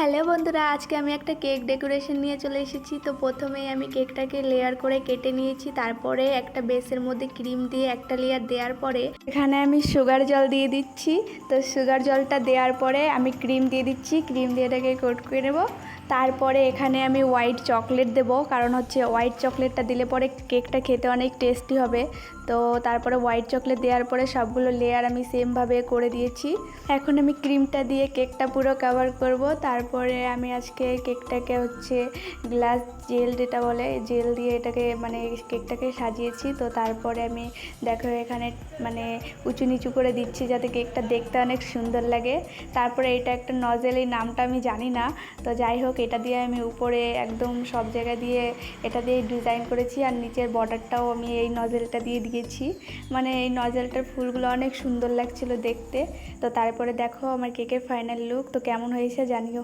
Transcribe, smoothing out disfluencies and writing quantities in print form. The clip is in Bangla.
হ্যালো বন্ধুরা, আজকে আমি একটা কেক ডেকোরেশন নিয়ে চলে এসেছি। তো প্রথমেই আমি কেকটাকে লেয়ার করে কেটে নিয়েছি, তারপরে একটা বেসের মধ্যে ক্রিম দিয়ে একটা লেয়ার দেওয়ার পরে এখানে আমি সুগার জল দিয়ে দিচ্ছি। তো সুগার জলটা দেওয়ার পরে আমি ক্রিম দিয়ে দিচ্ছি, ক্রিম দিয়ে এটাকে কোট করে নেব। তারপরে এখানে আমি হোয়াইট চকলেট দেবো, কারণ হচ্ছে হোয়াইট চকলেটটা দিলে পরে কেকটা খেতে অনেক টেস্টি হবে। তো তারপরে হোয়াইট চকলেট দেওয়ার পরে সবগুলো লেয়ার আমি সেমভাবে করে দিয়েছি। এখন আমি ক্রিমটা দিয়ে কেকটা পুরো কভার করব। তারপরে আমি আজকে কেকটাকে হচ্ছে গ্লাস জেল যেটা বলে, জেল দিয়ে এটাকে মানে কেকটাকে সাজিয়েছি। তো তারপরে আমি দেখো এখানে মানে উঁচু নিচু করে দিচ্ছি যাতে কেকটা দেখতে অনেক সুন্দর লাগে। তারপরে এটা একটা নজেল, এই নামটা আমি জানি না। তো যাই হোক, এটা দিয়ে আমি উপরে একদম সব জায়গা দিয়ে এটা দিয়ে ডিজাইন করেছি, আর নিচের বর্ডারটাও আমি এই নজেলটা দিয়ে দিয়েছি। মানে এই নজেলটার ফুলগুলো অনেক সুন্দর লাগছিল দেখতে। তো তারপরে দেখো আমার কেকের ফাইনাল লুক। তো কেমন হয়েছে জানিও।